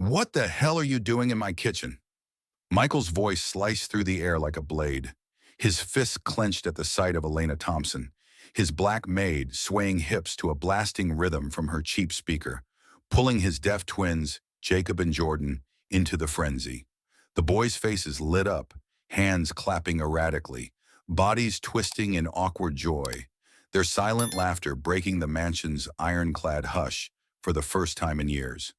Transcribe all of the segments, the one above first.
What the hell are you doing in my kitchen? Michael's voice sliced through the air like a blade. His fists clenched at the sight of Elena Thompson, his black maid swaying hips to a blasting rhythm from her cheap speaker, pulling his deaf twins, Jacob and Jordan, into the frenzy. The boys' faces lit up, hands clapping erratically, bodies twisting in awkward joy, their silent laughter breaking the mansion's ironclad hush for the first time in years.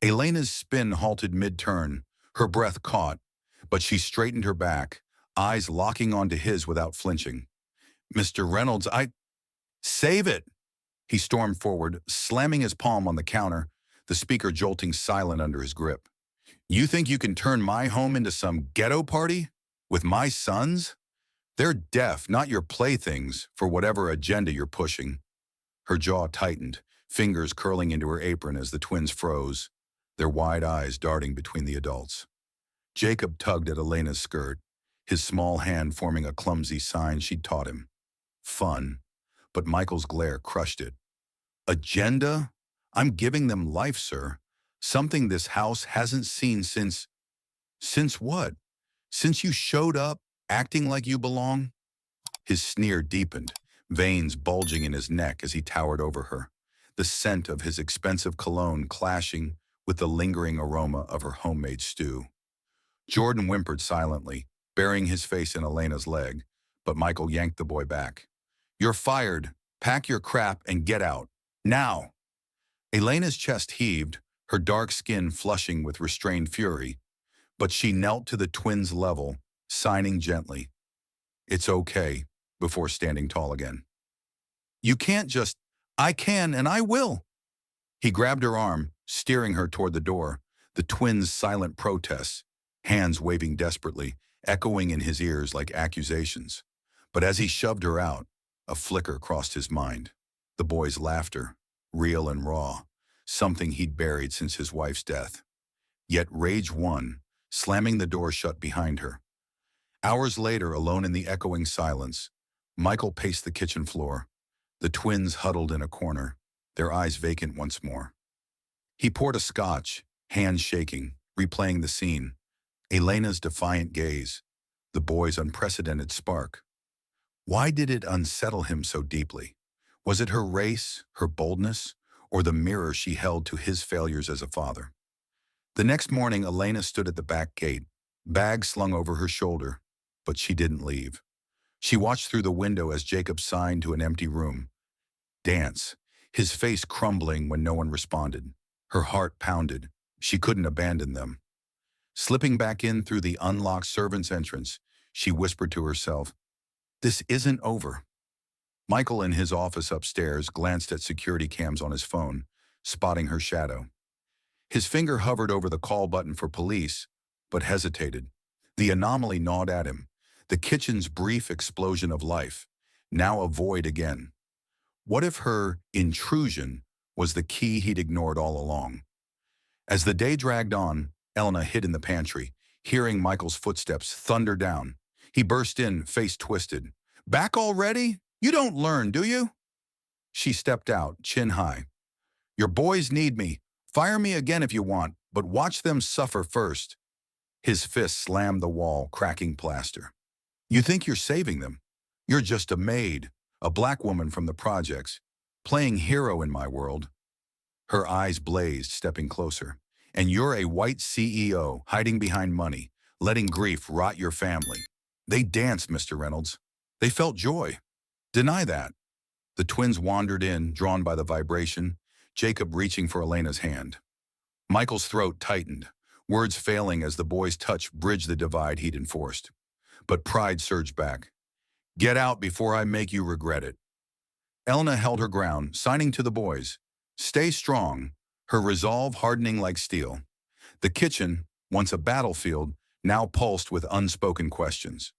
Elena's spin halted mid-turn, her breath caught, but she straightened her back, eyes locking onto his without flinching. "Mr. Reynolds, Save it!" He stormed forward, slamming his palm on the counter, the speaker jolting silent under his grip. "You think you can turn my home into some ghetto party? With my sons? They're deaf, not your playthings, for whatever agenda you're pushing." Her jaw tightened, fingers curling into her apron as the twins froze, their wide eyes darting between the adults. Jacob tugged at Elena's skirt, his small hand forming a clumsy sign she'd taught him. Fun, but Michael's glare crushed it. "Agenda? I'm giving them life, sir. Something this house hasn't seen since..." "Since what? Since you showed up, acting like you belong?" His sneer deepened, veins bulging in his neck as he towered over her, the scent of his expensive cologne clashing with the lingering aroma of her homemade stew. Jordan whimpered silently, burying his face in Elena's leg, but Michael yanked the boy back. "You're fired. Pack your crap and get out. Now!" Elena's chest heaved, her dark skin flushing with restrained fury, but she knelt to the twins' level, signing gently, "It's okay," before standing tall again. "You can't just..." "I can and I will." He grabbed her arm, steering her toward the door, the twins' silent protests, hands waving desperately, echoing in his ears like accusations. But as he shoved her out, a flicker crossed his mind. The boy's laughter, real and raw, something he'd buried since his wife's death. Yet rage won, slamming the door shut behind her. Hours later, alone in the echoing silence, Michael paced the kitchen floor, the twins huddled in a corner, their eyes vacant once more. He poured a scotch, hands shaking, replaying the scene. Elena's defiant gaze, the boy's unprecedented spark. Why did it unsettle him so deeply? Was it her race, her boldness, or the mirror she held to his failures as a father? The next morning, Elena stood at the back gate, bag slung over her shoulder, but she didn't leave. She watched through the window as Jacob signed to an empty room. Dance, his face crumbling when no one responded. Her heart pounded. She couldn't abandon them. Slipping back in through the unlocked servant's entrance, she whispered to herself, "This isn't over." Michael in his office upstairs glanced at security cams on his phone, spotting her shadow. His finger hovered over the call button for police, but hesitated. The anomaly gnawed at him, the kitchen's brief explosion of life, now a void again. What if her intrusion was the key he'd ignored all along? As the day dragged on, Elena hid in the pantry, hearing Michael's footsteps thunder down. He burst in, face twisted. "Back already? You don't learn, do you?" She stepped out, chin high. "Your boys need me. Fire me again if you want, but watch them suffer first." His fist slammed the wall, cracking plaster. "You think you're saving them? You're just a maid, a black woman from the projects, playing hero in my world." Her eyes blazed, stepping closer. "And you're a white CEO, hiding behind money, letting grief rot your family." They danced, Mr. Reynolds. They felt joy. Deny that. The twins wandered in, drawn by the vibration, Jacob reaching for Elena's hand. Michael's throat tightened, words failing as the boy's touch bridged the divide he'd enforced. But pride surged back. "Get out before I make you regret it." Elena held her ground, signing to the boys. Stay strong, her resolve hardening like steel. The kitchen, once a battlefield, now pulsed with unspoken questions.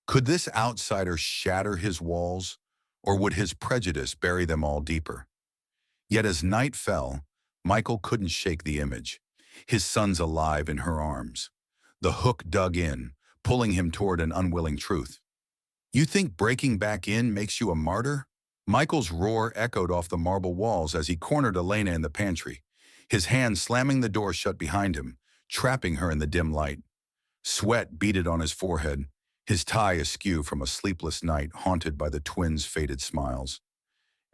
Could this outsider shatter his walls, or would his prejudice bury them all deeper? Yet as night fell, Michael couldn't shake the image. His sons alive in her arms. The hook dug in, pulling him toward an unwilling truth. "You think breaking back in makes you a martyr?" Michael's roar echoed off the marble walls as he cornered Elena in the pantry. his hand slamming the door shut behind him, trapping her in the dim light. Sweat beaded on his forehead, his tie askew from a sleepless night haunted by the twins' faded smiles.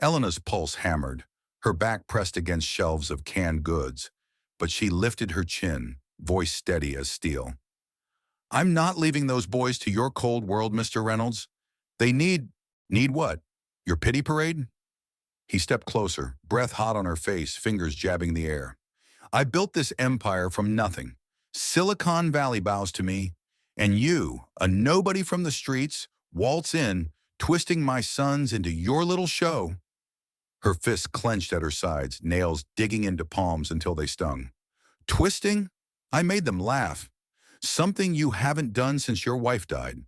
Elena's pulse hammered, her back pressed against shelves of canned goods, but she lifted her chin, voice steady as steel. "I'm not leaving those boys to your cold world, Mr. Reynolds. They need what? Your pity parade?" He stepped closer, breath hot on her face, fingers jabbing the air. "I built this empire from nothing. Silicon Valley bows to me, and you, a nobody from the streets, waltz in, twisting my sons into your little show." Her fists clenched at her sides, nails digging into palms until they stung. "Twisting? I made them laugh. Something you haven't done since your wife died."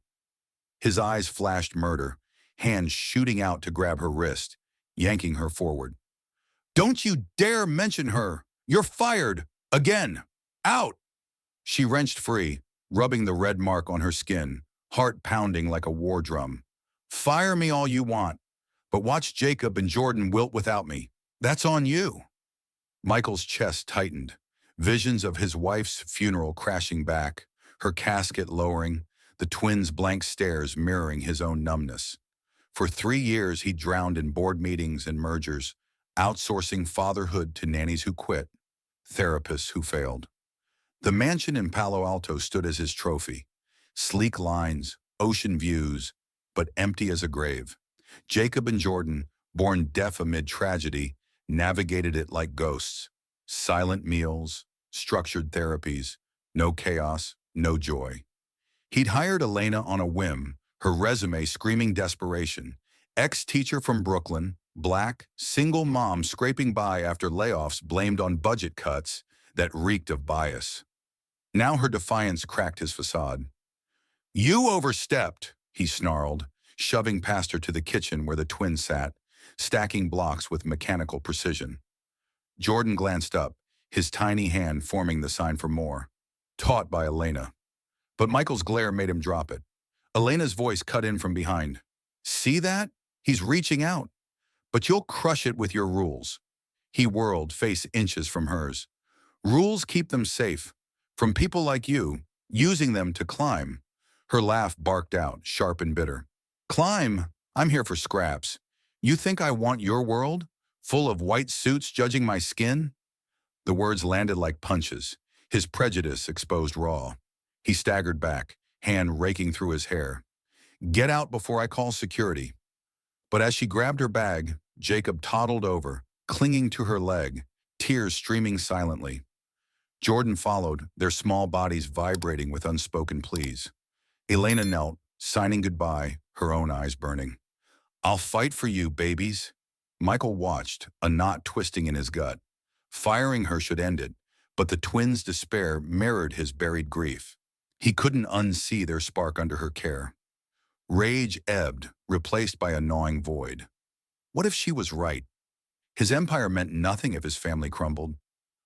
His eyes flashed murder, hands shooting out to grab her wrist, yanking her forward. "Don't you dare mention her! You're fired! Again! Out!" She wrenched free, rubbing the red mark on her skin, heart pounding like a war drum. "Fire me all you want, but watch Jacob and Jordan wilt without me. That's on you." Michael's chest tightened, visions of his wife's funeral crashing back, her casket lowering, the twins' blank stares mirroring his own numbness. For 3 years he drowned in board meetings and mergers, outsourcing fatherhood to nannies who quit, therapists who failed. The mansion in Palo Alto stood as his trophy. Sleek lines, ocean views, but empty as a grave. Jacob and Jordan, born deaf amid tragedy, navigated it like ghosts. Silent meals, structured therapies, no chaos, no joy. He'd hired Elena on a whim, her resume screaming desperation. Ex-teacher from Brooklyn, black, single mom scraping by after layoffs blamed on budget cuts that reeked of bias. Now her defiance cracked his facade. "You overstepped," he snarled, shoving past her to the kitchen where the twins sat, stacking blocks with mechanical precision. Jordan glanced up, his tiny hand forming the sign for more. Taught by Elena. But Michael's glare made him drop it. Elena's voice cut in from behind. "See that? He's reaching out. But you'll crush it with your rules." He whirled, face inches from hers. "Rules keep them safe. From people like you, using them to climb." Her laugh barked out, sharp and bitter. "Climb? I'm here for scraps. You think I want your world? Full of white suits judging my skin?" The words landed like punches, his prejudice exposed raw. He staggered back, hand raking through his hair. "Get out before I call security." But as she grabbed her bag, Jacob toddled over, clinging to her leg, tears streaming silently. Jordan followed, their small bodies vibrating with unspoken pleas. Elena knelt, signing goodbye, her own eyes burning. "I'll fight for you, babies." Michael watched, a knot twisting in his gut. Firing her should end it, but the twins' despair mirrored his buried grief. He couldn't unsee their spark under her care. Rage ebbed, replaced by a gnawing void. What if she was right? His empire meant nothing if his family crumbled.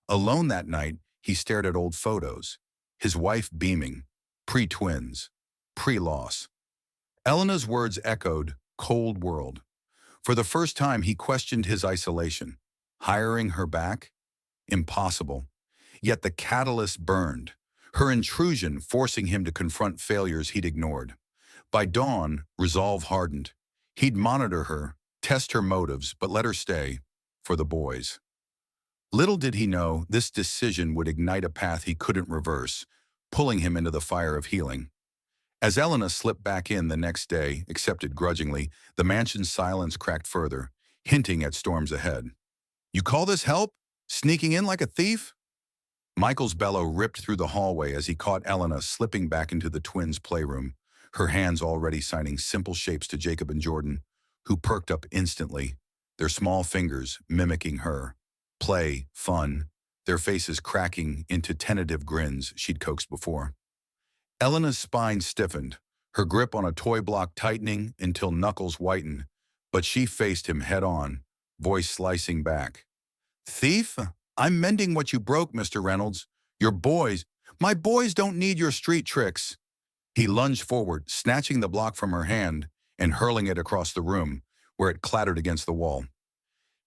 Alone that night, he stared at old photos, his wife beaming, pre-twins, pre-loss. Elena's words echoed, "cold world." For the first time, he questioned his isolation. Hiring her back? Impossible. Yet the catalyst burned, her intrusion forcing him to confront failures he'd ignored. By dawn, resolve hardened. He'd monitor her, test her motives, but let her stay, for the boys. Little did he know this decision would ignite a path he couldn't reverse, pulling him into the fire of healing. As Elena slipped back in the next day, accepted grudgingly, the mansion's silence cracked further, hinting at storms ahead. "You call this help? Sneaking in like a thief?" Michael's bellow ripped through the hallway as he caught Elena slipping back into the twins' playroom, her hands already signing simple shapes to Jacob and Jordan, who perked up instantly, their small fingers mimicking her. Play, fun, their faces cracking into tentative grins she'd coaxed before. Elena's spine stiffened, her grip on a toy block tightening until knuckles whitened, but she faced him head-on, voice slicing back. "Thief? I'm mending what you broke, Mr. Reynolds. My boys don't need your street tricks." He lunged forward, snatching the block from her hand and hurling it across the room, where it clattered against the wall.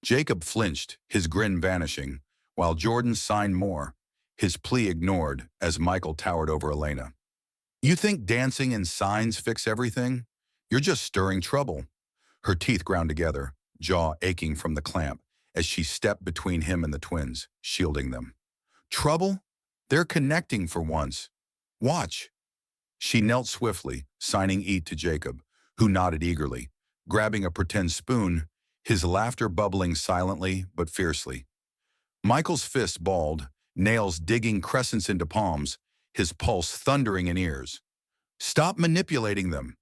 Jacob flinched, his grin vanishing, while Jordan signed more, his plea ignored as Michael towered over Elena. You think dancing and signs fix everything? You're just stirring trouble. Her teeth ground together, jaw aching from the clamp, as she stepped between him and the twins, shielding them. Trouble? They're connecting for once. Watch. She knelt swiftly, signing eat to Jacob, who nodded eagerly, grabbing a pretend spoon, his laughter bubbling silently but fiercely. Michael's fists balled, nails digging crescents into palms, his pulse thundering in ears. Stop manipulating them.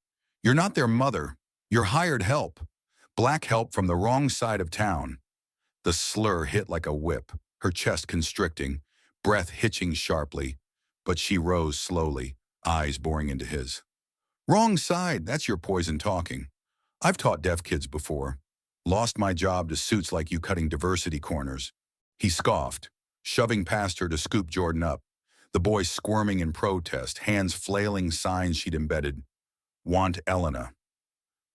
You're not their mother. You're hired help. Black help from the wrong side of town. The slur hit like a whip, her chest constricting, breath hitching sharply, but she rose slowly, eyes boring into his. Wrong side, that's your poison talking. I've taught deaf kids before. Lost my job to suits like you cutting diversity corners. He scoffed, shoving past her to scoop Jordan up, the boy squirming in protest, hands flailing signs she'd embedded. Want Elena.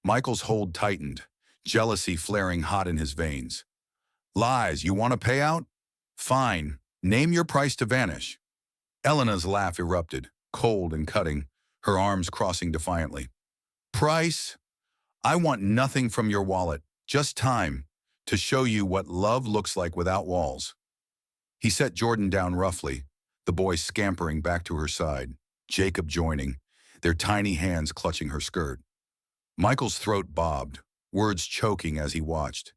Michael's hold tightened, jealousy flaring hot in his veins. Lies, you want a payout? Fine, name your price to vanish. Elena's laugh erupted, cold and cutting, her arms crossing defiantly. Price? I want nothing from your wallet, just time, to show you what love looks like without walls. He set Jordan down roughly, the boy scampering back to her side, Jacob joining, their tiny hands clutching her skirt. Michael's throat bobbed, words choking as he watched.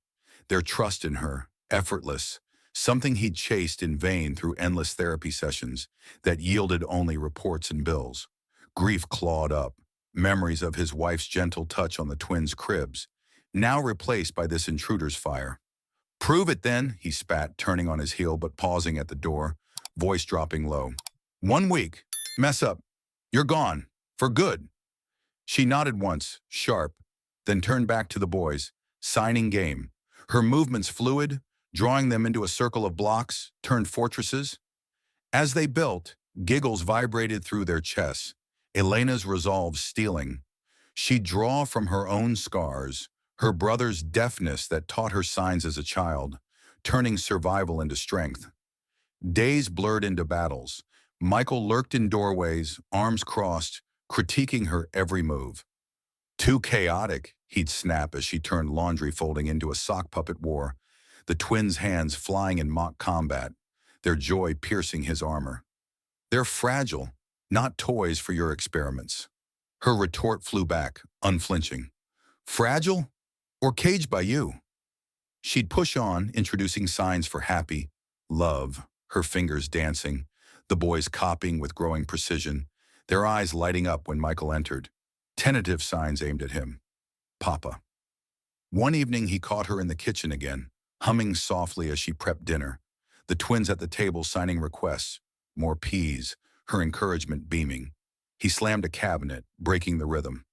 Their trust in her, effortless, something he'd chased in vain through endless therapy sessions that yielded only reports and bills. Grief clawed up, memories of his wife's gentle touch on the twins' cribs, now replaced by this intruder's fire. Prove it then, he spat, turning on his heel but pausing at the door, voice dropping low. 1 week. Mess up. You're gone. For good. She nodded once, sharp, then turned back to the boys, signing game. Her movements fluid, drawing them into a circle of blocks, turned fortresses. As they built, giggles vibrated through their chests, Elena's resolve stealing. She'd draw from her own scars, her brother's deafness that taught her signs as a child, turning survival into strength. Days blurred into battles. Michael lurked in doorways, arms crossed, critiquing her every move. Too chaotic, he'd snap as she turned laundry folding into a sock puppet war, the twins' hands flying in mock combat, their joy piercing his armor. They're fragile, not toys for your experiments. Her retort flew back, unflinching. Fragile? Or caged by you? She'd push on, introducing signs for happy, love, her fingers dancing, the boys copying with growing precision, their eyes lighting up when Michael entered. Tentative signs aimed at him. Papa. One evening he caught her in the kitchen again, humming softly as she prepped dinner, the twins at the table signing requests, more peas, her encouragement beaming. He slammed a cabinet, breaking the rhythm.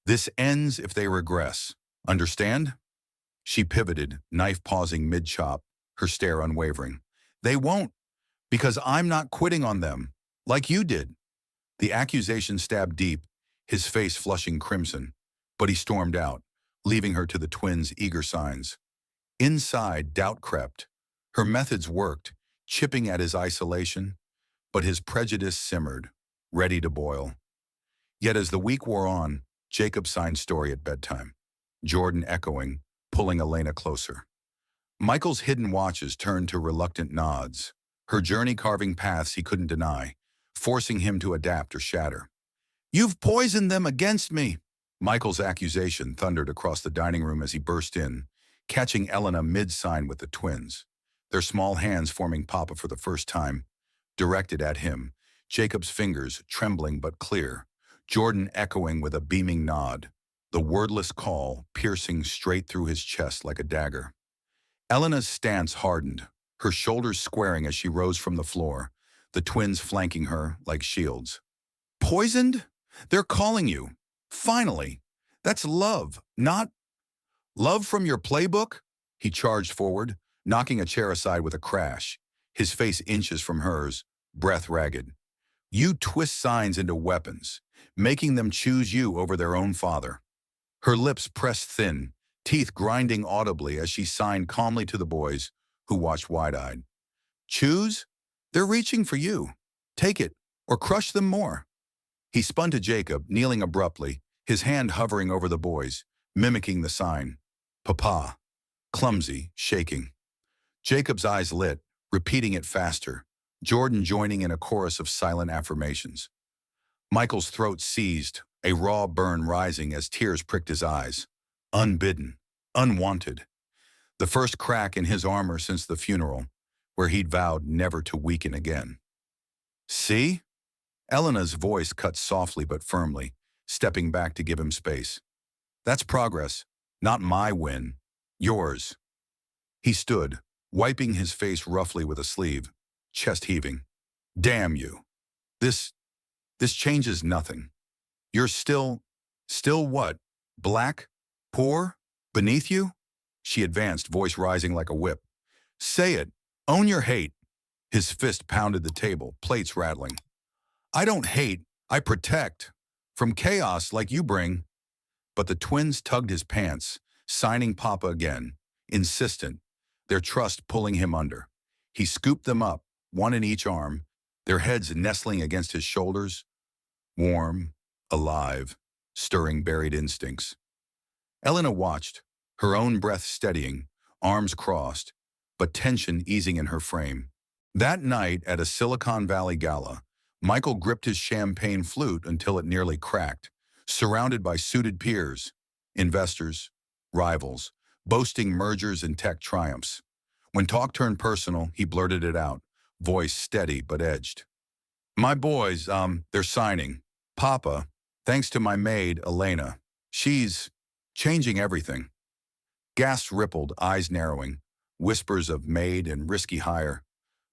This ends if they regress. Understand? She pivoted, knife pausing mid-chop, her stare unwavering. They won't, because I'm not quitting on them, like you did. The accusation stabbed deep, his face flushing crimson, but he stormed out, leaving her to the twins' eager signs. Inside, doubt crept. Her methods worked, chipping at his isolation, but his prejudice simmered, ready to boil. Yet as the week wore on, Jacob signed story at bedtime, Jordan echoing, pulling Elena closer. Michael's hidden watches turned to reluctant nods, her journey carving paths he couldn't deny, forcing him to adapt or shatter. You've poisoned them against me! Michael's accusation thundered across the dining room as he burst in, catching Elena mid-sign with the twins, their small hands forming Papa for the first time, directed at him, Jacob's fingers trembling but clear, Jordan echoing with a beaming nod, the wordless call piercing straight through his chest like a dagger. Elena's stance hardened, her shoulders squaring as she rose from the floor, the twins flanking her like shields. Poisoned? They're calling you. Finally. That's love, not love from your playbook? He charged forward, knocking a chair aside with a crash, his face inches from hers, breath ragged. You twist signs into weapons, making them choose you over their own father. Her lips pressed thin, teeth grinding audibly as she signed calmly to the boys, who watched wide-eyed. Choose? They're reaching for you. Take it, or crush them more. He spun to Jacob, kneeling abruptly, his hand hovering over the boys, mimicking the sign. Papa. Clumsy, shaking. Jacob's eyes lit, repeating it faster, Jordan joining in a chorus of silent affirmations. Michael's throat seized, a raw burn rising as tears pricked his eyes. Unbidden. Unwanted. The first crack in his armor since the funeral, where he'd vowed never to weaken again. See? Elena's voice cut softly but firmly, stepping back to give him space. That's progress, not my win. Yours. He stood, wiping his face roughly with a sleeve, chest heaving. Damn you. This changes nothing. You're still what? Black? Poor? Beneath you? She advanced, voice rising like a whip. Say it. Own your hate. His fist pounded the table, plates rattling. I don't hate, I protect. From chaos like you bring. But the twins tugged his pants, signing Papa again, insistent, their trust pulling him under. He scooped them up, one in each arm, their heads nestling against his shoulders, warm, alive, stirring buried instincts. Elena watched, her own breath steadying, arms crossed, but tension easing in her frame. That night at a Silicon Valley gala, Michael gripped his champagne flute until it nearly cracked, surrounded by suited peers, investors, rivals, boasting mergers and tech triumphs. When talk turned personal, he blurted it out, voice steady but edged. My boys, they're signing. Papa, thanks to my maid, Elena. She's changing everything. Gasps rippled, eyes narrowing, whispers of Maid and risky hire.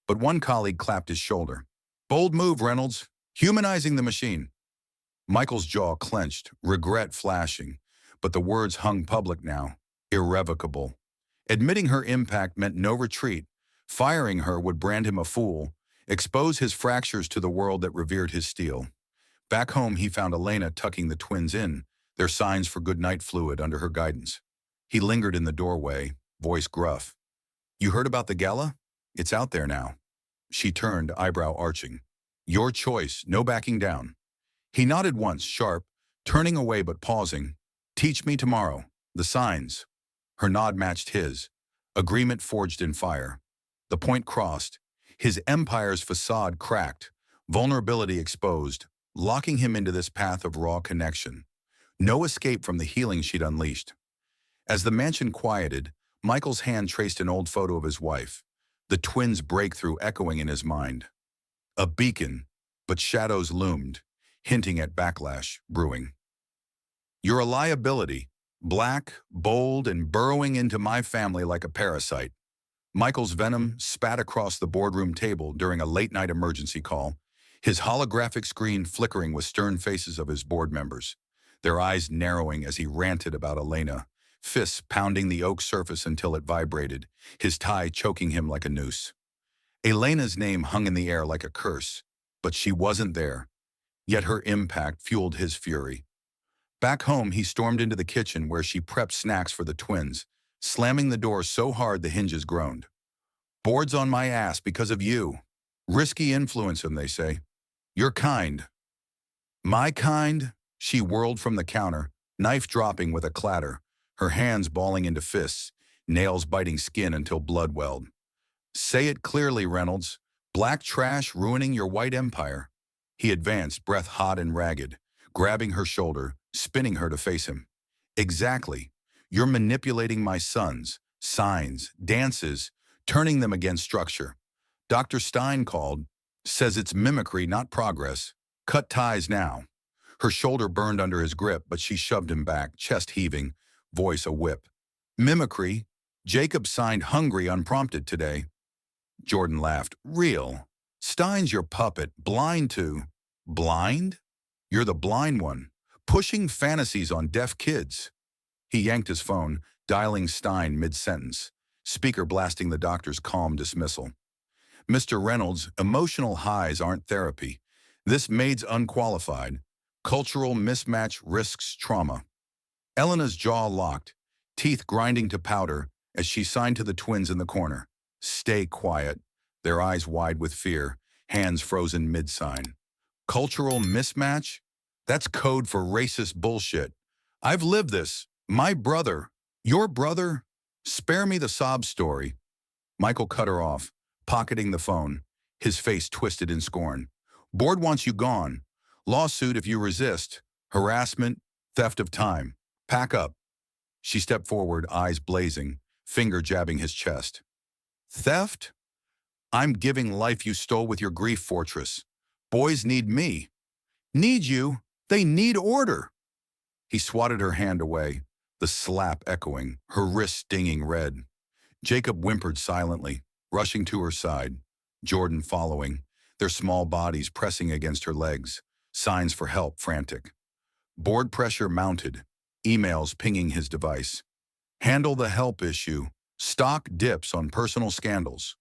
But one colleague clapped his shoulder. Bold move, Reynolds. Humanizing the machine. Michael's jaw clenched, regret flashing, but the words hung public now, irrevocable. Admitting her impact meant no retreat. Firing her would brand him a fool, expose his fractures to the world that revered his steel. Back home, he found Elena tucking the twins in, their signs for goodnight fluid under her guidance. He lingered in the doorway, voice gruff. You heard about the gala? It's out there now. She turned, eyebrow arching. Your choice, no backing down. He nodded once, sharp, turning away but pausing. Teach me tomorrow. The signs. Her nod matched his. Agreement forged in fire. The point crossed. His empire's facade cracked. Vulnerability exposed, locking him into this path of raw connection. No escape from the healing she'd unleashed. As the mansion quieted, Michael's hand traced an old photo of his wife. The twins' breakthrough echoing in his mind. A beacon, but shadows loomed, hinting at backlash brewing. You're a liability, black, bold, and burrowing into my family like a parasite. Michael's venom spat across the boardroom table during a late-night emergency call, his holographic screen flickering with stern faces of his board members, their eyes narrowing as he ranted about Elena, fists pounding the oak surface until it vibrated, his tie choking him like a noose. Elena's name hung in the air like a curse, but she wasn't there. Yet her impact fueled his fury. Back home, he stormed into the kitchen where she prepped snacks for the twins, slamming the door so hard the hinges groaned. Board's on my ass because of you. Risky influence, they say. You're kind. My kind? She whirled from the counter, knife dropping with a clatter, her hands balling into fists, nails biting skin until blood welled. Say it clearly, Reynolds. Black trash ruining your white empire. He advanced, breath hot and ragged, grabbing her shoulder, spinning her to face him. Exactly. You're manipulating my sons, signs, dances, turning them against structure. Dr. Stein called, says it's mimicry, not progress. Cut ties now. Her shoulder burned under his grip, but she shoved him back, chest heaving, voice a whip. Mimicry? Jacob signed hungry unprompted today. Jordan laughed. Real. Stein's your puppet, blind to... Blind? You're the blind one, pushing fantasies on deaf kids. He yanked his phone, dialing Stein mid-sentence, speaker blasting the doctor's calm dismissal. Mr. Reynolds, emotional highs aren't therapy. This maid's unqualified. Cultural mismatch risks trauma. Elena's jaw locked, teeth grinding to powder as she signed to the twins in the corner. Stay quiet. their eyes wide with fear, hands frozen mid-sign. Cultural mismatch? That's code for racist bullshit. I've lived this. My brother. Your brother? Spare me the sob story. Michael cut her off, pocketing the phone, his face twisted in scorn. Board wants you gone. Lawsuit if you resist. Harassment, theft of time. Pack up. She stepped forward, eyes blazing, finger jabbing his chest. Theft? I'm giving life you stole with your grief fortress. Boys need me. Need you? They need order. He swatted her hand away, the slap echoing, her wrist stinging red. Jacob whimpered silently, rushing to her side, Jordan following, their small bodies pressing against her legs, signs for help frantic. Board pressure mounted, emails pinging his device. Handle the help issue. Stock dips on personal scandals.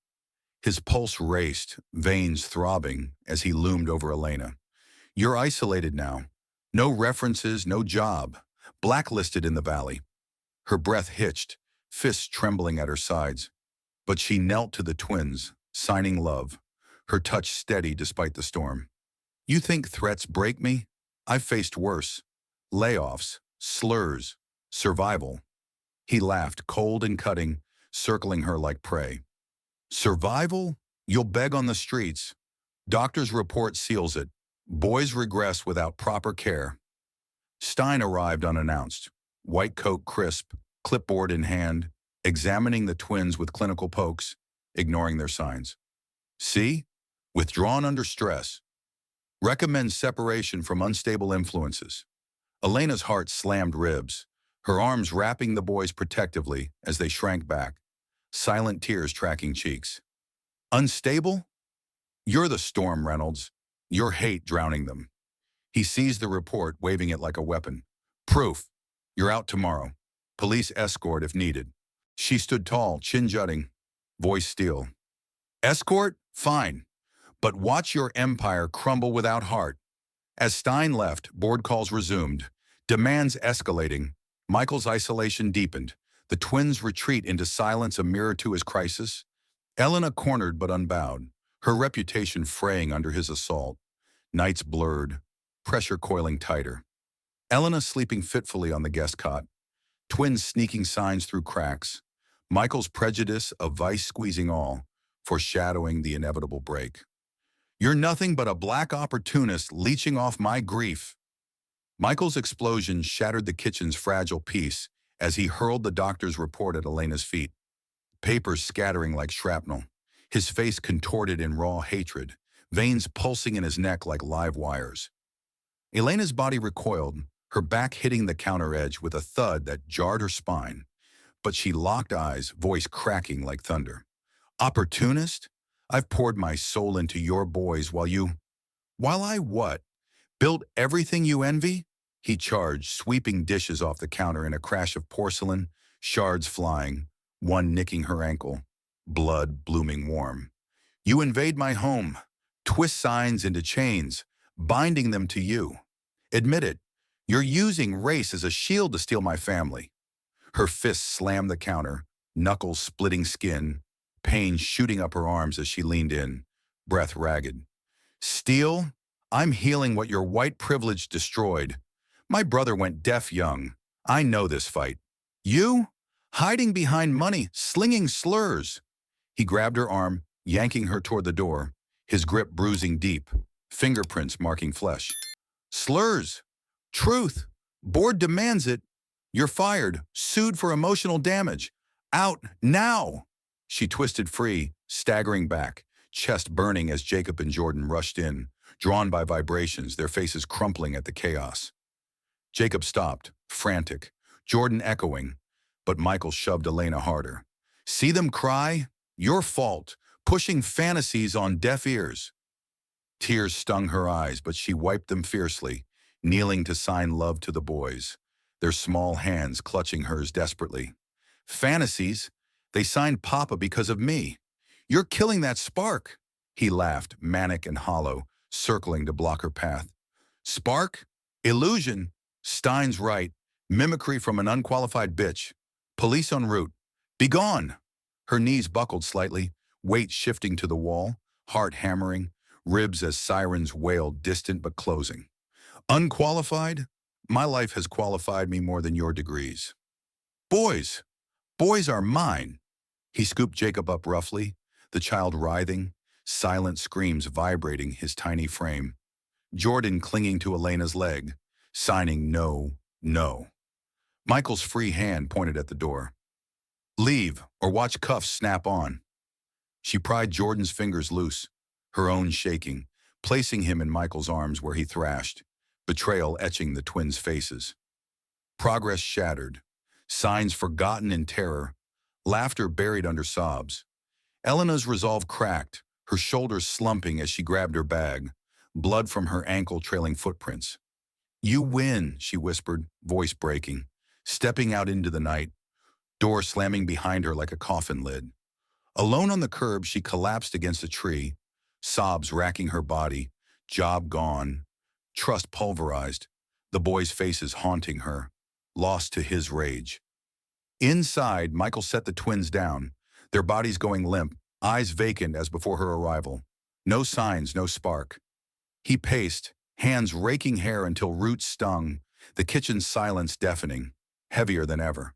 His pulse raced, veins throbbing, as he loomed over Elena. You're isolated now. No references, no job. Blacklisted in the valley. Her breath hitched, fists trembling at her sides. But she knelt to the twins, signing love, her touch steady despite the storm. You think threats break me? I've faced worse. Layoffs, slurs, survival. He laughed, cold and cutting, circling her like prey. Survival? You'll beg on the streets. Doctor's report seals it. Boys regress without proper care. Stein arrived unannounced, white coat crisp, clipboard in hand, examining the twins with clinical pokes, ignoring their signs. See? Withdrawn under stress. Recommends separation from unstable influences. Elena's heart slammed ribs, her arms wrapping the boys protectively as they shrank back, silent tears tracking cheeks. Unstable? You're the storm, Reynolds. Your hate drowning them. He seized the report, waving it like a weapon. Proof. You're out tomorrow. Police escort if needed. She stood tall, chin jutting, voice steel. Escort? Fine. But watch your empire crumble without heart. As Stein left, board calls resumed. Demands escalating. Michael's isolation deepened. The twins' retreat into silence a mirror to his crisis. Elena cornered but unbowed, her reputation fraying under his assault. Nights blurred, pressure coiling tighter. Elena sleeping fitfully on the guest cot. Twins sneaking signs through cracks. Michael's prejudice a vice squeezing all, foreshadowing the inevitable break. You're nothing but a black opportunist leeching off my grief. Michael's explosion shattered the kitchen's fragile peace as he hurled the doctor's report at Elena's feet. Papers scattering like shrapnel, his face contorted in raw hatred, veins pulsing in his neck like live wires. Elena's body recoiled, her back hitting the counter edge with a thud that jarred her spine. But she locked eyes, voice cracking like thunder. Opportunist? I've poured my soul into your boys while I what? Built everything you envy? He charged, sweeping dishes off the counter in a crash of porcelain, shards flying, one nicking her ankle, blood blooming warm. You invade my home, twist signs into chains, binding them to you. Admit it, you're using race as a shield to steal my family. Her fists slammed the counter, knuckles splitting skin, pain shooting up her arms as she leaned in, breath ragged. Steal? I'm healing what your white privilege destroyed. My brother went deaf young. I know this fight. You? Hiding behind money, slinging slurs. He grabbed her arm, yanking her toward the door, his grip bruising deep, fingerprints marking flesh. Slurs. Truth. Board demands it. You're fired, sued for emotional damage. Out, now! She twisted free, staggering back, chest burning as Jacob and Jordan rushed in, drawn by vibrations, their faces crumpling at the chaos. Jacob stopped, frantic, Jordan echoing, but Michael shoved Elena harder. See them cry? Your fault, pushing fantasies on deaf ears. Tears stung her eyes, but she wiped them fiercely, kneeling to sign love to the boys, their small hands clutching hers desperately. Fantasies? They signed Papa because of me. You're killing that spark. He laughed, manic and hollow, circling to block her path. Spark? Illusion? Stein's right. Mimicry from an unqualified bitch. Police en route. Begone! Her knees buckled slightly, weight shifting to the wall, heart hammering, ribs as sirens wailed, distant but closing. Unqualified? My life has qualified me more than your degrees. Boys! Boys are mine! He scooped Jacob up roughly, the child writhing, silent screams vibrating his tiny frame. Jordan clinging to Elena's leg, signing no, no. Michael's free hand pointed at the door. Leave, or watch cuffs snap on. She pried Jordan's fingers loose, her own shaking, placing him in Michael's arms where he thrashed, betrayal etching the twins' faces. Progress shattered, signs forgotten in terror, laughter buried under sobs. Elena's resolve cracked, her shoulders slumping as she grabbed her bag, blood from her ankle trailing footprints. You win, she whispered, voice breaking, stepping out into the night, door slamming behind her like a coffin lid. Alone on the curb, she collapsed against a tree, sobs racking her body, job gone, trust pulverized, the boys' faces haunting her, lost to his rage. Inside, Michael set the twins down, their bodies going limp, eyes vacant as before her arrival. No signs, no spark. He paced, hands raking hair until roots stung, the kitchen's silence deafening, heavier than ever.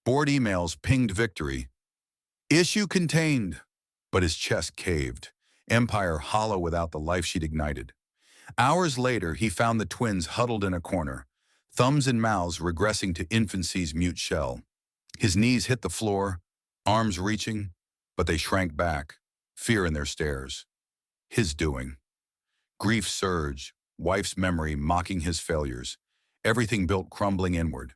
Board emails pinged victory. Issue contained. But his chest caved, empire hollow without the life she'd ignited. Hours later, he found the twins huddled in a corner, thumbs and mouths regressing to infancy's mute shell. His knees hit the floor, arms reaching, but they shrank back, fear in their stares. His doing. Grief surged, wife's memory mocking his failures, everything built crumbling inward.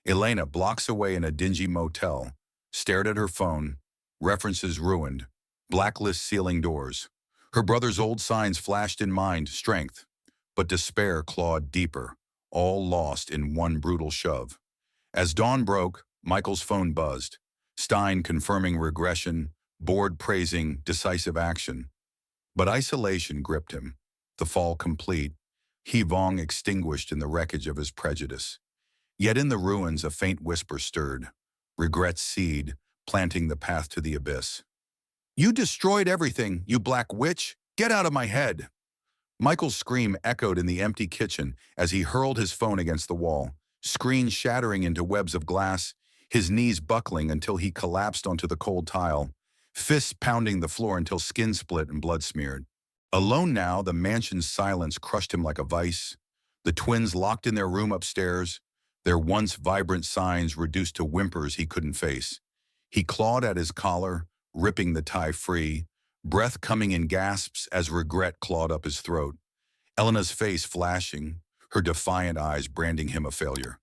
Elena, blocks away in a dingy motel, stared at her phone, references ruined, blacklist sealing doors. Her brother's old signs flashed in mind, strength, but despair clawed deeper, all lost in one brutal shove. As dawn broke, Michael's phone buzzed, Stein confirming regression, Board praising decisive action. But isolation gripped him, the fall complete, He Vong extinguished in the wreckage of his prejudice. Yet in the ruins a faint whisper stirred, regret's seed, planting the path to the abyss. You destroyed everything, you black witch! Get out of my head! Michael's scream echoed in the empty kitchen as he hurled his phone against the wall, screen shattering into webs of glass, his knees buckling until he collapsed onto the cold tile, fists pounding the floor until skin split and blood smeared. Alone now, the mansion's silence crushed him like a vice, the twins locked in their room upstairs, their once vibrant signs reduced to whimpers he couldn't face. He clawed at his collar, ripping the tie free, breath coming in gasps as regret clawed up his throat. Elena's face flashing, her defiant eyes branding him a failure.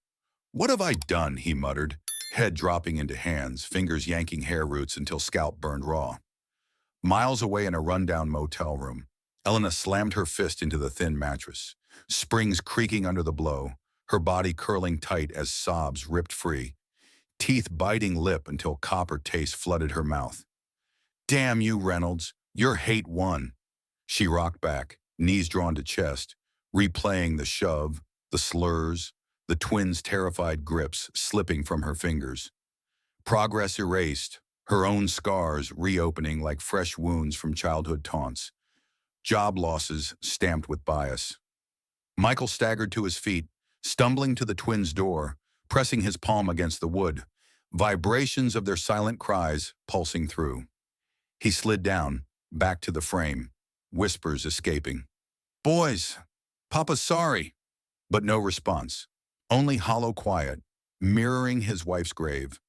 What have I done, he muttered, head dropping into hands, fingers yanking hair roots until scalp burned raw. Miles away in a rundown motel room, Elena slammed her fist into the thin mattress, springs creaking under the blow, her body curling tight as sobs ripped free, teeth biting lip until copper taste flooded her mouth. Damn you, Reynolds, your hate won. She rocked back, knees drawn to chest, replaying the shove, the slurs, the twins' terrified grips slipping from her fingers. Progress erased, her own scars reopening like fresh wounds from childhood taunts. Job losses stamped with bias. Michael staggered to his feet, stumbling to the twins' door, pressing his palm against the wood, vibrations of their silent cries pulsing through. He slid down, back to the frame, whispers escaping. Boys, Papa's sorry. But no response, only hollow quiet, mirroring his wife's grave.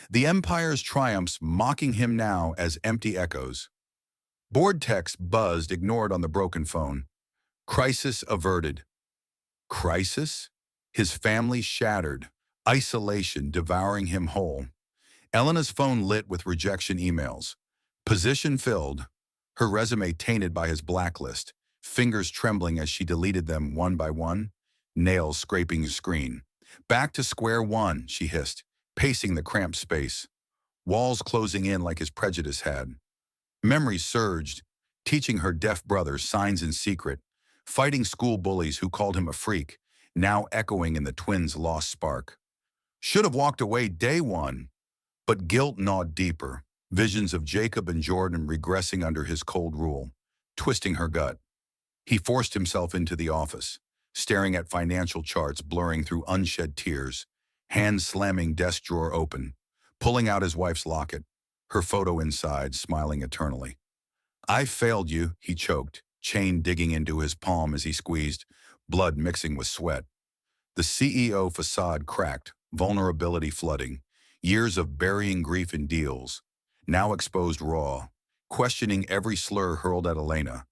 The Empire's triumphs mocking him now as empty echoes. Board text buzzed, ignored on the broken phone. Crisis averted. Crisis? His family shattered, isolation devouring him whole. Elena's phone lit with rejection emails. Position filled, her resume tainted by his blacklist, fingers trembling as she deleted them one by one, nails scraping the screen. Back to square one, she hissed, pacing the cramped space. Walls closing in like his prejudice had. Memories surged, teaching her deaf brother signs in secret, fighting school bullies who called him a freak, now echoing in the twins' lost spark. Should have walked away day one, but guilt gnawed deeper. Visions of Jacob and Jordan regressing under his cold rule, twisting her gut. He forced himself into the office, staring at financial charts blurring through unshed tears, hands slamming desk drawer open, pulling out his wife's locket, her photo inside, smiling eternally. "I failed you," he choked, chain digging into his palm as he squeezed, blood mixing with sweat. The CEO facade cracked, vulnerability flooding, years of burying grief in deals, now exposed raw, questioning every slur hurled at Elena,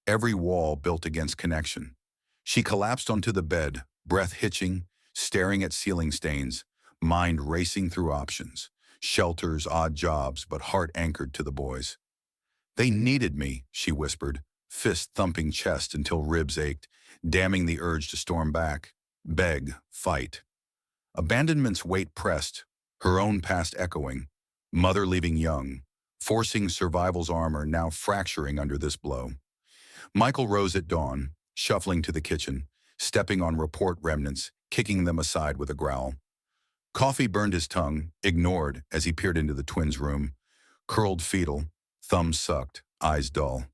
every wall built against connection. She collapsed onto the bed, breath hitching, staring at ceiling stains, mind racing through options, shelters, odd jobs, but heart anchored to the boys. "They needed me," she whispered, fist thumping chest until ribs ached, damning the urge to storm back, beg, fight. Abandonment's weight pressed, her own past echoing, mother leaving young, forcing survival's armor now fracturing under this blow. Michael rose at dawn, shuffling to the kitchen, stepping on report remnants, kicking them aside with a growl. Coffee burned his tongue, ignored as he peered into the twins' room, curled fetal, thumbs sucked, eyes dull.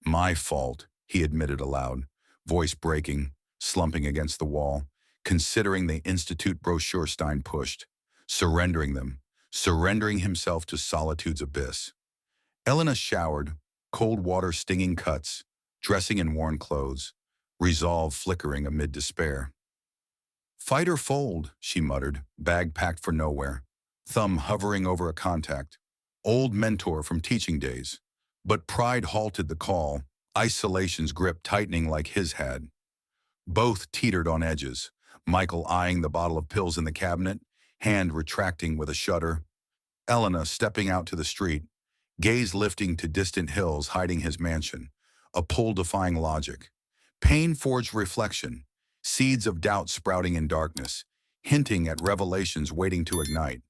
"My fault," he admitted aloud, voice breaking, slumping against the wall, considering the institute brochure Stein pushed, surrendering them, surrendering himself to solitude's abyss. Elena showered, cold water stinging cuts, dressing in worn clothes, resolve flickering amid despair. "Fight or fold," she muttered, bag packed for nowhere, thumb hovering over a contact. Old mentor from teaching days. But pride halted the call, isolation's grip tightening like his had. Both teetered on edges, Michael eyeing the bottle of pills in the cabinet, hand retracting with a shudder. Elena stepping out to the street, gaze lifting to distant hills hiding his mansion, a pull-defying logic. Pain-forged reflection, seeds of doubt sprouting in darkness, hinting at revelations waiting to ignite.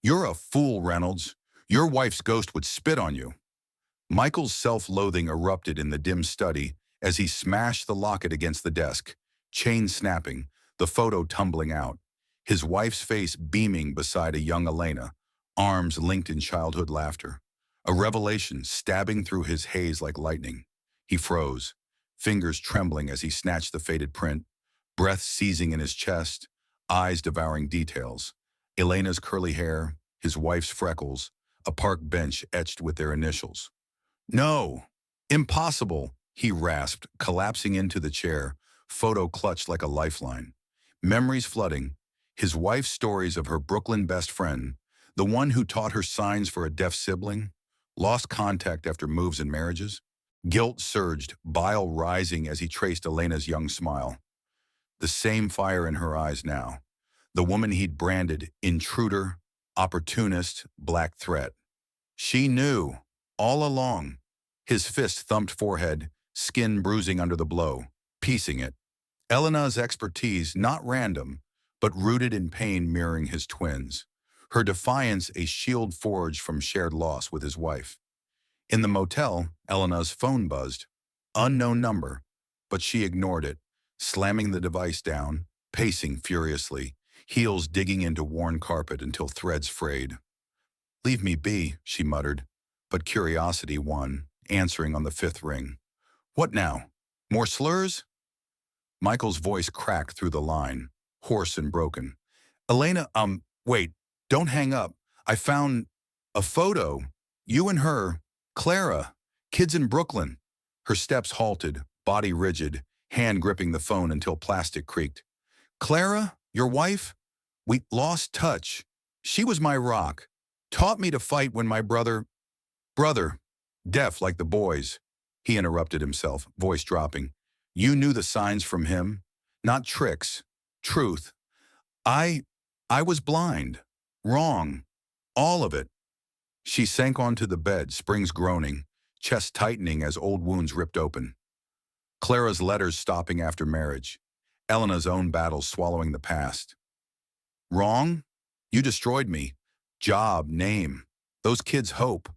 "You're a fool, Reynolds. Your wife's ghost would spit on you." Michael's self-loathing erupted in the dim study as he smashed the locket against the desk, chain snapping, the photo tumbling out, his wife's face beaming beside a young Elena, arms linked in childhood laughter. A revelation stabbing through his haze like lightning. He froze, fingers trembling as he snatched the faded print, breath seizing in his chest, eyes devouring details. Elena's curly hair, his wife's freckles, a park bench etched with their initials. "No! Impossible!" he rasped, collapsing into the chair, photo clutched like a lifeline. Memories flooding, his wife's stories of her Brooklyn best friend, the one who taught her signs for a deaf sibling, lost contact after moves and marriages. Guilt surged, bile rising as he traced Elena's young smile. The same fire in her eyes now. The woman he'd branded intruder, opportunist, black threat. She knew, all along. His fist thumped forehead, skin bruising under the blow, piecing it. Elena's expertise, not random, but rooted in pain mirroring his twins. Her defiance a shield forged from shared loss with his wife. In the motel, Elena's phone buzzed. Unknown number, but she ignored it, slamming the device down, pacing furiously, heels digging into worn carpet until threads frayed. "Leave me be," she muttered, but curiosity won, answering on the fifth ring. "What now? More slurs?" Michael's voice cracked through the line, hoarse and broken. "Elena, wait, don't hang up. I found a photo. You and her, Clara, kids in Brooklyn." Her steps halted, body rigid, hand gripping the phone until plastic creaked. "Clara, your wife? We lost touch. She was my rock. Taught me to fight when my brother, deaf like the boys." He interrupted himself, voice dropping. "You knew the signs from him, not tricks, truth. I was blind, wrong, all of it." She sank onto the bed, springs groaning, chest tightening as old wounds ripped open. Clara's letters stopping after marriage, Elena's own battles swallowing the past. "Wrong? You destroyed me. Job, name, those kids' hope.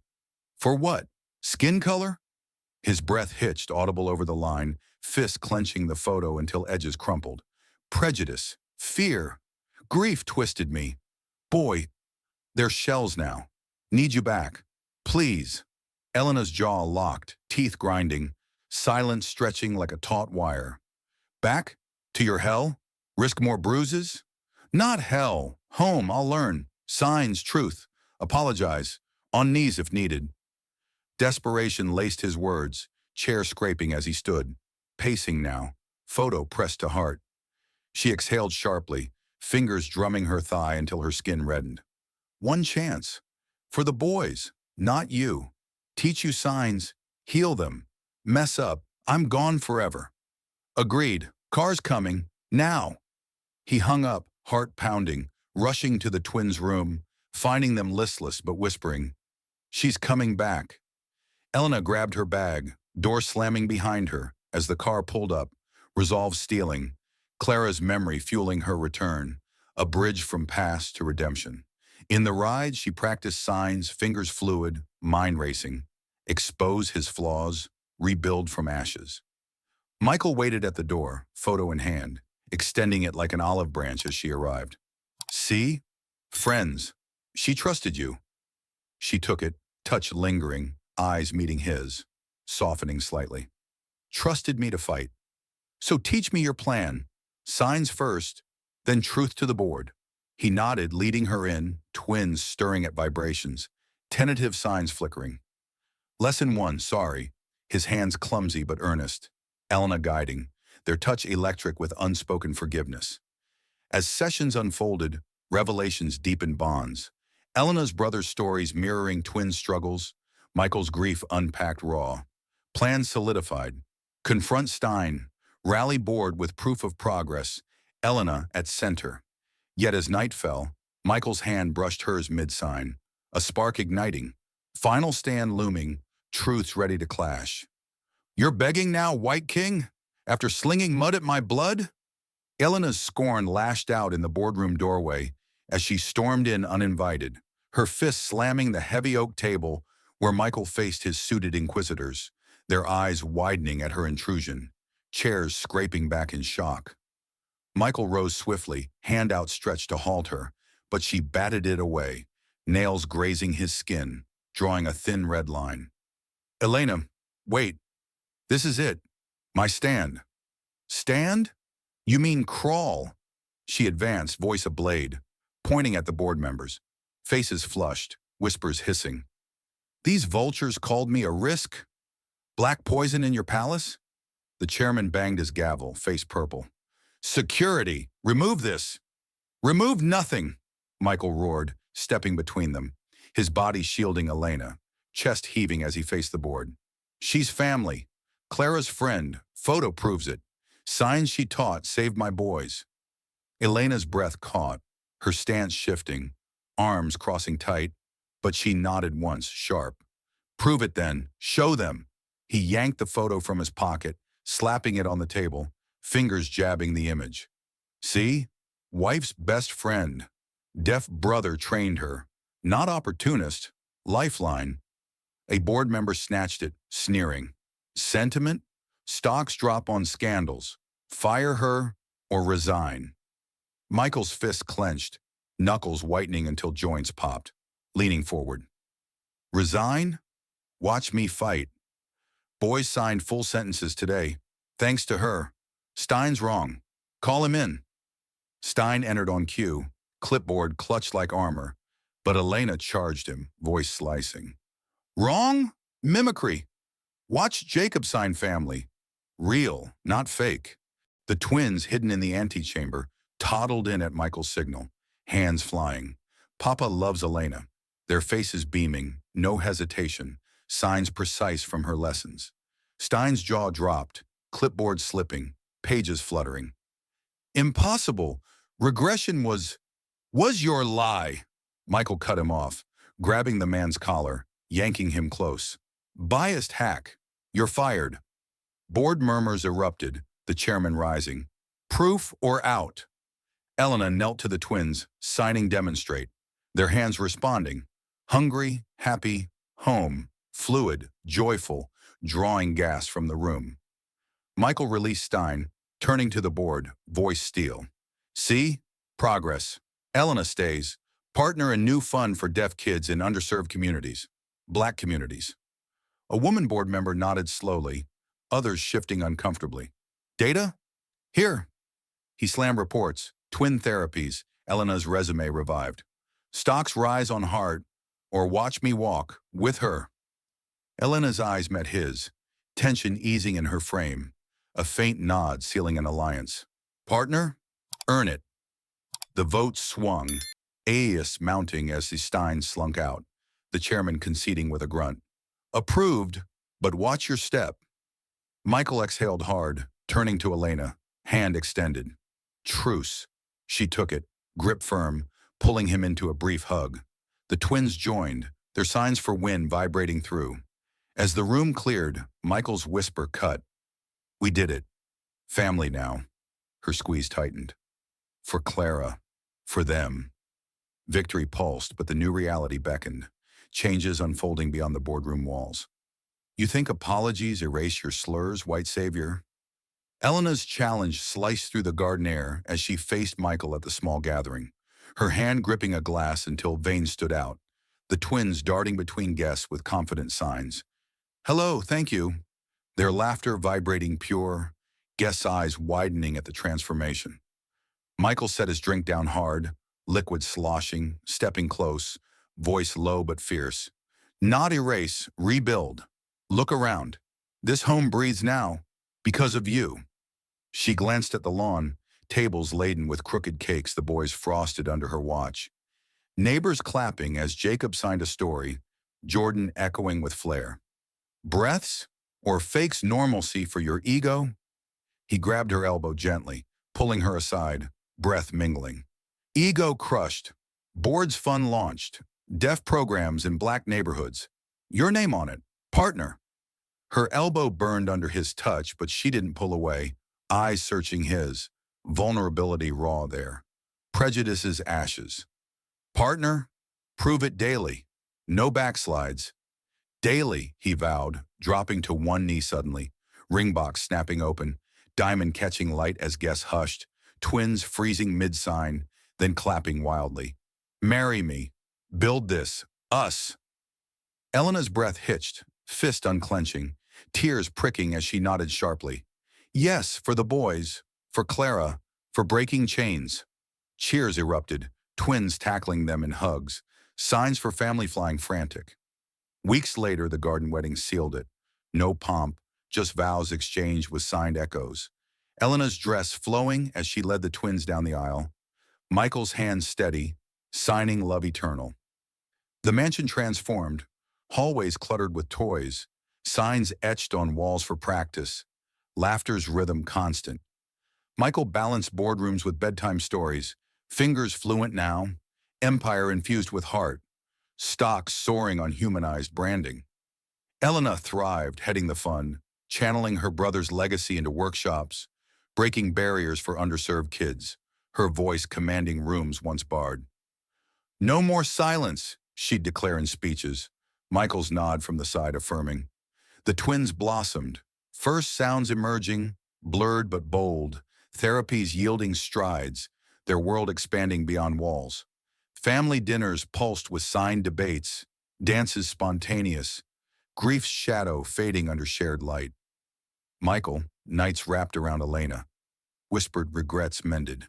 For what? Skin color?" His breath hitched, audible over the line, fist clenching the photo until edges crumpled. "Prejudice, fear, grief twisted me. Boy, they're shells now. Need you back. Please. Elena's jaw locked, teeth grinding, silence stretching like a taut wire. Back? To your hell? Risk more bruises? Not hell. Home, I'll learn. Signs, truth. Apologize. On knees if needed. Desperation laced his words, chair scraping as he stood. Pacing now, photo pressed to heart. She exhaled sharply, fingers drumming her thigh until her skin reddened. One chance. For the boys, not you. Teach you signs, heal them. Mess up, I'm gone forever. Agreed. Car's coming. Now. He hung up, heart pounding, rushing to the twins' room, finding them listless but whispering, "She's coming back." Elena grabbed her bag, door slamming behind her as the car pulled up, resolve stealing, Clara's memory fueling her return, a bridge from past to redemption. In the ride, she practiced signs, fingers fluid, mind racing, expose his flaws, rebuild from ashes. Michael waited at the door, photo in hand, extending it like an olive branch as she arrived. See? Friends. She trusted you. She took it, touch lingering, eyes meeting his, softening slightly. Trusted me to fight. So teach me your plan. Signs first, then truth to the board. He nodded, leading her in, twins stirring at vibrations, tentative signs flickering. Lesson 1, sorry, his hands clumsy but earnest. Elena guiding, their touch electric with unspoken forgiveness. As sessions unfolded, revelations deepened bonds. Elena's brother's stories mirroring twin struggles, Michael's grief unpacked raw. Plans solidified. Confront Stein, rally board with proof of progress, Elena at center. Yet as night fell, Michael's hand brushed hers mid-sign, a spark igniting, final stand looming, truths ready to clash. You're begging now, White King? After slinging mud at my blood? Elena's scorn lashed out in the boardroom doorway as she stormed in uninvited, her fists slamming the heavy oak table where Michael faced his suited inquisitors, their eyes widening at her intrusion, chairs scraping back in shock. Michael rose swiftly, hand outstretched to halt her, but she batted it away, nails grazing his skin, drawing a thin red line. Elena, wait. This is it. My stand. Stand? You mean crawl? She advanced, voice ablade, pointing at the board members, faces flushed, whispers hissing. These vultures called me a risk? Black poison in your palace? The chairman banged his gavel, face purple. Security! Remove this! Remove nothing! Michael roared, stepping between them, his body shielding Elena, chest heaving as he faced the board. She's family. Clara's friend. Photo proves it. Signs she taught saved my boys. Elena's breath caught, her stance shifting, arms crossing tight, but she nodded once, sharp. Prove it then. Show them. He yanked the photo from his pocket, slapping it on the table, fingers jabbing the image. See? Wife's best friend. Deaf brother trained her. Not opportunist. Lifeline. A board member snatched it, sneering. Sentiment? Stocks drop on scandals. Fire her or resign. Michael's fist clenched, knuckles whitening until joints popped, leaning forward. Resign? Watch me fight. Boys signed full sentences today. Thanks to her. Stein's wrong. Call him in. Stein entered on cue, clipboard clutched like armor, but Elena charged him, voice slicing. Wrong? Mimicry. Watch Jacob sign family. Real, not fake. The twins, hidden in the antechamber, toddled in at Michael's signal, hands flying. Papa loves Elena. Their faces beaming, no hesitation, signs precise from her lessons. Stein's jaw dropped, clipboard slipping, pages fluttering. Impossible. Regression was your lie. Michael cut him off, grabbing the man's collar, yanking him close. Biased hack. You're fired. Board murmurs erupted, the chairman rising. Proof or out? Elena knelt to the twins, signing demonstrate, their hands responding. Hungry, happy, home, fluid, joyful, drawing gas from the room. Michael released Stein, turning to the board, voice steel. See? Progress. Elena stays. Partner in new fund for deaf kids in underserved communities. Black communities. A woman board member nodded slowly, others shifting uncomfortably. Data? Here. He slammed reports. Twin therapies. Elena's resume revived. Stocks rise on heart, or watch me walk, with her. Elena's eyes met his, tension easing in her frame, a faint nod sealing an alliance. Partner? Earn it. The vote swung, AES mounting as the Steins slunk out, the chairman conceding with a grunt. Approved, but watch your step. Michael exhaled hard, turning to Elena, hand extended. Truce. She took it, grip firm, pulling him into a brief hug. The twins joined, their signs for win vibrating through. As the room cleared, Michael's whisper cut. We did it. Family now. Her squeeze tightened. For Clara. For them. Victory pulsed, but the new reality beckoned. Changes unfolding beyond the boardroom walls. You think apologies erase your slurs, white savior? Elena's challenge sliced through the garden air as she faced Michael at the small gathering, her hand gripping a glass until veins stood out, the twins darting between guests with confident signs. Hello, thank you. Their laughter vibrating pure, guests' eyes widening at the transformation. Michael set his drink down hard, liquid sloshing, stepping close, voice low but fierce. Not erase, rebuild. Look around. This home breathes now, because of you. She glanced at the lawn, tables laden with crooked cakes the boys frosted under her watch. Neighbors clapping as Jacob signed a story, Jordan echoing with flair. Breaths or fakes normalcy for your ego? He grabbed her elbow gently, pulling her aside, breath mingling. Ego crushed. Boards fund launched. Deaf programs in black neighborhoods. Your name on it. Partner. Her elbow burned under his touch, but she didn't pull away, eyes searching his, vulnerability raw there. Prejudice's ashes. Partner, prove it daily. No backslides. Daily, he vowed, dropping to one knee suddenly, ring box snapping open, diamond catching light as guests hushed, twins freezing mid-sign, then clapping wildly. Marry me. Build this. Us. Elena's breath hitched, fist unclenching, tears pricking as she nodded sharply. Yes, for the boys, for Clara, for breaking chains. Cheers erupted, twins tackling them in hugs, signs for family flying frantic. Weeks later, the garden wedding sealed it. No pomp, just vows exchanged with signed echoes. Elena's dress flowing as she led the twins down the aisle. Michael's hands steady, signing love eternal. The mansion transformed, hallways cluttered with toys, signs etched on walls for practice, laughter's rhythm constant. Michael balanced boardrooms with bedtime stories, fingers fluent now, empire infused with heart, stocks soaring on humanized branding. Elena thrived, heading the fund, channeling her brother's legacy into workshops, breaking barriers for underserved kids, her voice commanding rooms once barred. No more silence, she'd declare in speeches, Michael's nod from the side affirming. The twins blossomed, first sounds emerging, blurred but bold, therapies yielding strides, their world expanding beyond walls. Family dinners pulsed with signed debates, dances spontaneous, grief's shadow fading under shared light. Michael, nights wrapped around Elena, whispered regrets mended.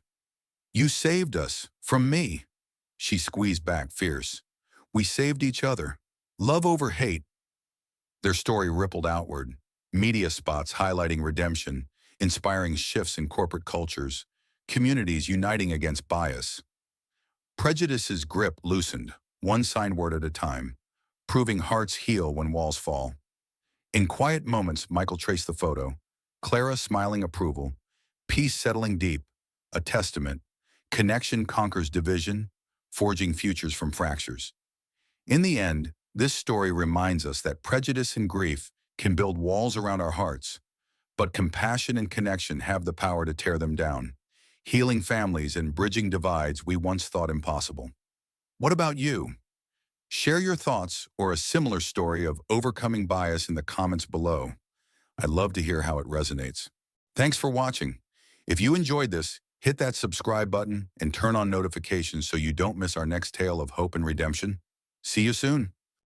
You saved us, from me. She squeezed back fierce. We saved each other. Love over hate. Their story rippled outward, media spots highlighting redemption, inspiring shifts in corporate cultures, communities uniting against bias. Prejudice's grip loosened, one sign word at a time, proving hearts heal when walls fall. In quiet moments, Michael traced the photo, Clara smiling approval, peace settling deep, a testament, connection conquers division, forging futures from fractures. In the end, this story reminds us that prejudice and grief can build walls around our hearts, but compassion and connection have the power to tear them down, healing families and bridging divides we once thought impossible. What about you? Share your thoughts or a similar story of overcoming bias in the comments below. I'd love to hear how it resonates. Thanks for watching. If you enjoyed this, Hit that subscribe button and turn on notifications so you don't miss our next tale of hope and redemption. See you soon.